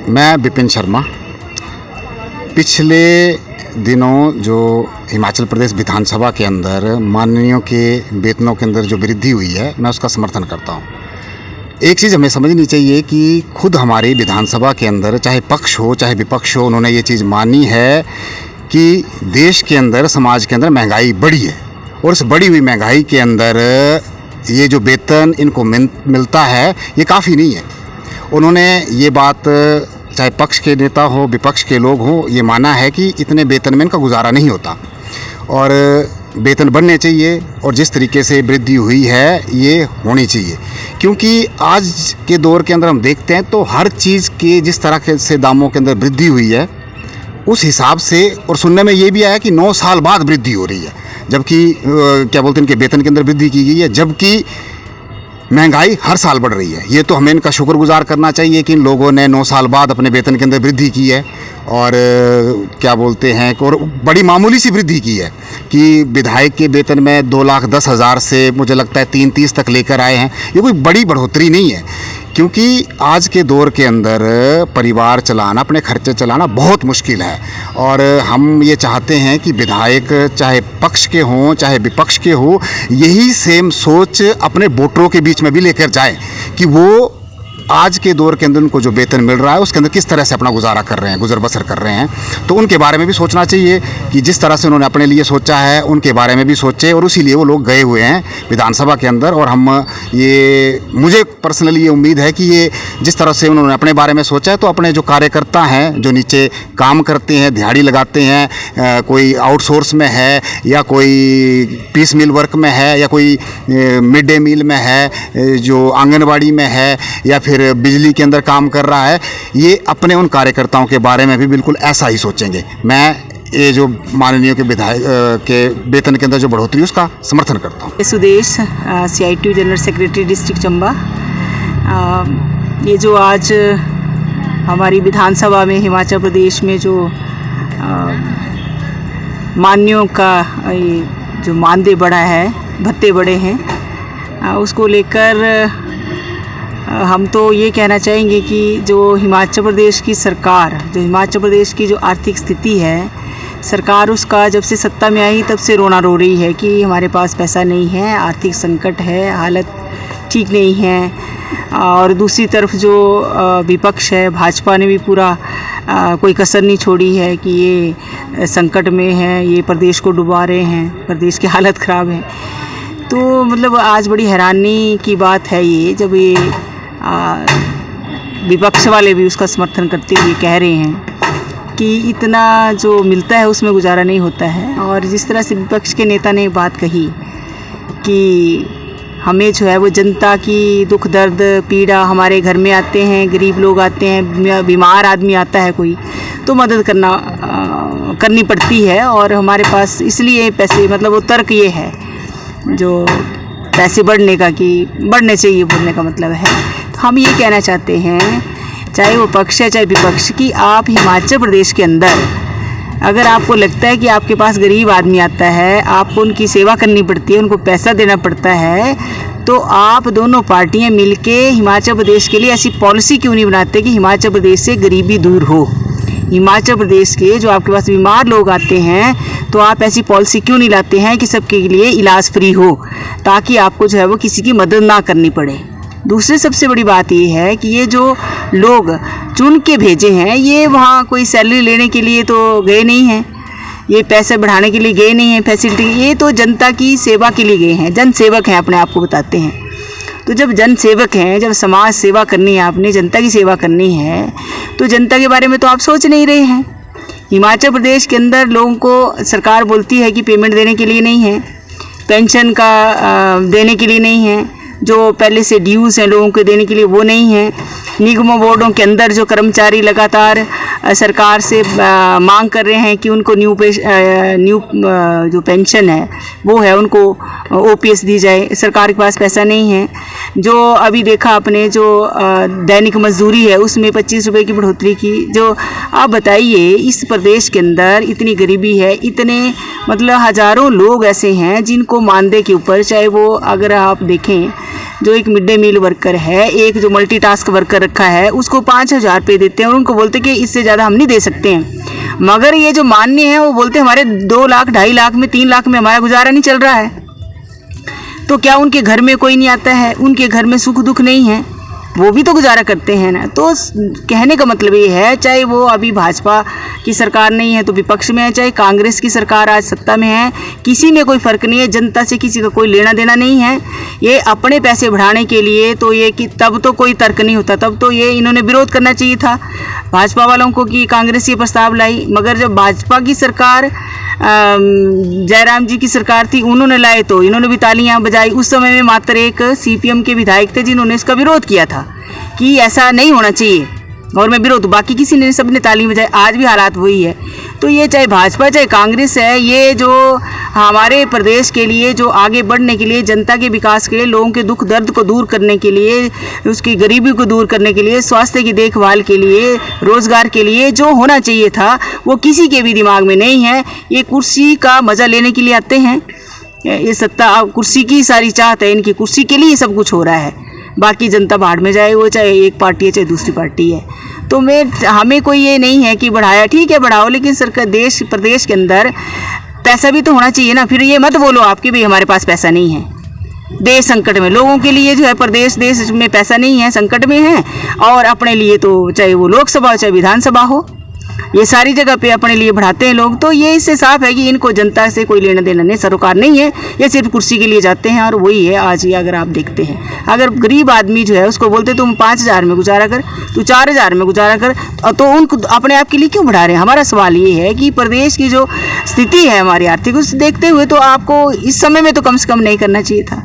मैं विपिन शर्मा। पिछले दिनों जो हिमाचल प्रदेश विधानसभा के अंदर माननीयों के वेतनों के अंदर जो वृद्धि हुई है, मैं उसका समर्थन करता हूँ। एक चीज़ हमें समझनी चाहिए कि खुद हमारी विधानसभा के अंदर चाहे पक्ष हो चाहे विपक्ष हो, उन्होंने ये चीज़ मानी है कि देश के अंदर, समाज के अंदर महंगाई बढ़ी है और उस बढ़ी हुई महंगाई के अंदर ये जो वेतन इनको मिलता है ये काफ़ी नहीं है। उन्होंने ये बात, चाहे पक्ष के नेता हो विपक्ष के लोग हों, ये माना है कि इतने वेतन में इनका गुजारा नहीं होता और वेतन बढ़ने चाहिए और जिस तरीके से वृद्धि हुई है ये होनी चाहिए। क्योंकि आज के दौर के अंदर हम देखते हैं तो हर चीज़ के जिस तरह से दामों के अंदर वृद्धि हुई है उस हिसाब से, और सुनने में ये भी आया कि 9 साल बाद वृद्धि हो रही है, जबकि क्या बोलते हैं, इनके वेतन के अंदर वृद्धि की गई है, जबकि महंगाई हर साल बढ़ रही है। ये तो हमें इनका शुक्रगुजार करना चाहिए कि इन लोगों ने 9 साल बाद अपने वेतन के अंदर वृद्धि की है और क्या बोलते हैं, और बड़ी मामूली सी वृद्धि की है कि विधायक के वेतन में 2,10,000 से मुझे लगता है 330 तक लेकर आए हैं। ये कोई बड़ी बढ़ोतरी नहीं है, क्योंकि आज के दौर के अंदर परिवार चलाना, अपने खर्चे चलाना बहुत मुश्किल है। और हम ये चाहते हैं कि विधायक चाहे पक्ष के हों चाहे विपक्ष के हो, यही सेम सोच अपने वोटरों के बीच में भी लेकर जाए कि वो आज के दौर के अंदर उनको जो वेतन मिल रहा है उसके अंदर किस तरह से अपना गुजारा कर रहे हैं, गुजर बसर कर रहे हैं। तो उनके बारे में भी सोचना चाहिए कि जिस तरह से उन्होंने अपने लिए सोचा है उनके बारे में भी सोचे, और उसी लिए वो लोग गए हुए हैं विधानसभा के अंदर। और हम ये, मुझे पर्सनली ये उम्मीद है कि ये जिस तरह से उन्होंने अपने बारे में सोचा है तो अपने जो कार्यकर्ता हैं जो नीचे काम करते हैं, दिहाड़ी लगाते हैं, कोई आउटसोर्स में है या कोई पीस मिल वर्क में है या कोई मिड डे मील में है, जो आंगनबाड़ी में है या फिर बिजली के अंदर काम कर रहा है, ये अपने उन कार्यकर्ताओं के बारे में भी बिल्कुल ऐसा ही सोचेंगे। मैं ये जो माननीय के विधायक के वेतन के अंदर जो बढ़ोतरी उसका समर्थन करता हूँ। Sudesh, CITU general secretary district Chamba. ये जो आज हमारी विधानसभा में हिमाचल प्रदेश में जो माननीयों का ये जो मानदेय बढ़ा है, भत्ते बढ़े हैं, उसको लेकर हम तो ये कहना चाहेंगे कि जो हिमाचल प्रदेश की सरकार, जो हिमाचल प्रदेश की जो आर्थिक स्थिति है, सरकार उसका जब से सत्ता में आई तब से रोना रो रही है कि हमारे पास पैसा नहीं है, आर्थिक संकट है, हालत ठीक नहीं है। और दूसरी तरफ जो विपक्ष है, भाजपा ने भी पूरा कोई कसर नहीं छोड़ी है कि ये संकट में है, ये प्रदेश को डुबा रहे हैं, प्रदेश की हालत ख़राब है। तो मतलब आज बड़ी हैरानी की बात है ये, जब ये विपक्ष वाले भी उसका समर्थन करते हुए कह रहे हैं कि इतना जो मिलता है उसमें गुजारा नहीं होता है। और जिस तरह से विपक्ष के नेता ने बात कही कि हमें जो है वो जनता की दुख दर्द पीड़ा, हमारे घर में आते हैं, गरीब लोग आते हैं, बीमार आदमी आता है कोई, तो मदद करनी पड़ती है और हमारे पास इसलिए पैसे, मतलब वो तर्क ये है जो पैसे बढ़ने का कि बढ़ने चाहिए, बोलने का मतलब है। तो हम ये कहना चाहते हैं, चाहे वो पक्ष है चाहे विपक्ष, कि आप हिमाचल प्रदेश के अंदर अगर आपको लगता है कि आपके पास गरीब आदमी आता है, आपको उनकी सेवा करनी पड़ती है, उनको पैसा देना पड़ता है, तो आप दोनों पार्टियां मिलके हिमाचल प्रदेश के लिए ऐसी पॉलिसी क्यों नहीं बनाते कि हिमाचल प्रदेश से गरीबी दूर हो। हिमाचल प्रदेश के जो आपके पास बीमार लोग आते हैं, तो आप ऐसी पॉलिसी क्यों नहीं लाते हैं कि सबके लिए इलाज फ्री हो, ताकि आपको जो है वो किसी की मदद ना करनी पड़े। दूसरी सबसे बड़ी बात ये है कि ये जो लोग चुन के भेजे हैं, ये वहाँ कोई सैलरी लेने के लिए तो गए नहीं हैं, ये पैसे बढ़ाने के लिए गए नहीं हैं, फैसिलिटी, ये तो जनता की सेवा के लिए गए हैं, जन सेवक हैं, अपने आप को बताते हैं। तो जब जन सेवक हैं, जब समाज सेवा करनी है, आपने जनता की सेवा करनी है, तो जनता के बारे में तो आप सोच नहीं रहे हैं। हिमाचल प्रदेश के अंदर लोगों को सरकार बोलती है कि पेमेंट देने के लिए नहीं है, पेंशन का देने के लिए नहीं है, जो पहले से ड्यूज़ हैं लोगों को देने के लिए वो नहीं है। निगमों बोर्डों के अंदर जो कर्मचारी लगातार सरकार से मांग कर रहे हैं कि उनको न्यू जो पेंशन है वो है, उनको OPS दी जाए, सरकार के पास पैसा नहीं है। जो अभी देखा अपने जो दैनिक मजदूरी है उसमें 25 रुपये की बढ़ोतरी की। जो आप बताइए, इस प्रदेश के अंदर इतनी गरीबी है, इतने मतलब हज़ारों लोग ऐसे हैं जिनको मानदेय के ऊपर, चाहे वो अगर आप देखें जो एक मिड डे मील वर्कर है, एक जो मल्टीटास्क वर्कर रखा है, उसको 5,000 रुपये देते हैं और उनको बोलते कि इससे ज़्यादा हम नहीं दे सकते हैं। मगर ये जो मान्य है वो बोलते हमारे 2 लाख 2.5 लाख में 3 लाख में हमारा गुजारा नहीं चल रहा है। तो क्या उनके घर में कोई नहीं आता है? उनके घर में सुख दुख नहीं है? वो भी तो गुजारा करते हैं ना। तो कहने का मतलब ये है, चाहे वो अभी भाजपा की सरकार नहीं है तो विपक्ष में है, चाहे कांग्रेस की सरकार आज सत्ता में है, किसी में कोई फ़र्क नहीं है। जनता से किसी का कोई लेना देना नहीं है। ये अपने पैसे बढ़ाने के लिए तो ये कि तब तो कोई तर्क नहीं होता, तब तो ये इन्होंने विरोध करना चाहिए था भाजपा वालों को कि कांग्रेस ये प्रस्ताव लाई। मगर जब भाजपा की सरकार जयराम जी की सरकार थी, उन्होंने लाए तो इन्होंने भी तालियां बजाई। उस समय में मात्र एक सीपीएम के विधायक थे जिन्होंने इसका विरोध किया था कि ऐसा नहीं होना चाहिए, और मैं विरोध, बाकी किसी ने सबने ताली बजाई। आज भी हालात वही है। तो ये चाहे भाजपा चाहे कांग्रेस है, ये जो हमारे प्रदेश के लिए, जो आगे बढ़ने के लिए, जनता के विकास के लिए, लोगों के दुख दर्द को दूर करने के लिए, उसकी गरीबी को दूर करने के लिए, स्वास्थ्य की देखभाल के लिए, रोजगार के लिए जो होना चाहिए था वो किसी के भी दिमाग में नहीं है। ये कुर्सी का मज़ा लेने के लिए आते हैं। ये सत्ता कुर्सी की सारी चाहत है इनकी, कुर्सी के लिए सब कुछ हो रहा है। बाकी जनता बाहर में जाए, वो चाहे एक पार्टी है चाहे दूसरी पार्टी है। तो हमें कोई ये नहीं है कि बढ़ाया, ठीक है बढ़ाओ, लेकिन सरकार देश प्रदेश के अंदर पैसा भी तो होना चाहिए ना। फिर ये मत बोलो आपके भी हमारे पास पैसा नहीं है। देश संकट में, लोगों के लिए जो है प्रदेश देश में पैसा नहीं है, संकट में है। और अपने लिए तो चाहे वो लोकसभा हो चाहे विधानसभा हो, ये सारी जगह पे अपने लिए बढ़ाते हैं लोग। तो ये इससे साफ है कि इनको जनता से कोई लेना देना नहीं, सरोकार नहीं है। ये सिर्फ कुर्सी के लिए जाते हैं। और वही है आज ही अगर आप देखते हैं, अगर गरीब आदमी जो है उसको बोलते तुम 5,000 में गुजारा कर, तू 4,000 में गुजारा कर, तो उनको अपने आप के लिए क्यों बढ़ा रहे हैं? हमारा सवाल ये है कि प्रदेश की जो स्थिति है हमारी आर्थिक, उसे देखते हुए तो आपको इस समय में तो कम से कम नहीं करना चाहिए था।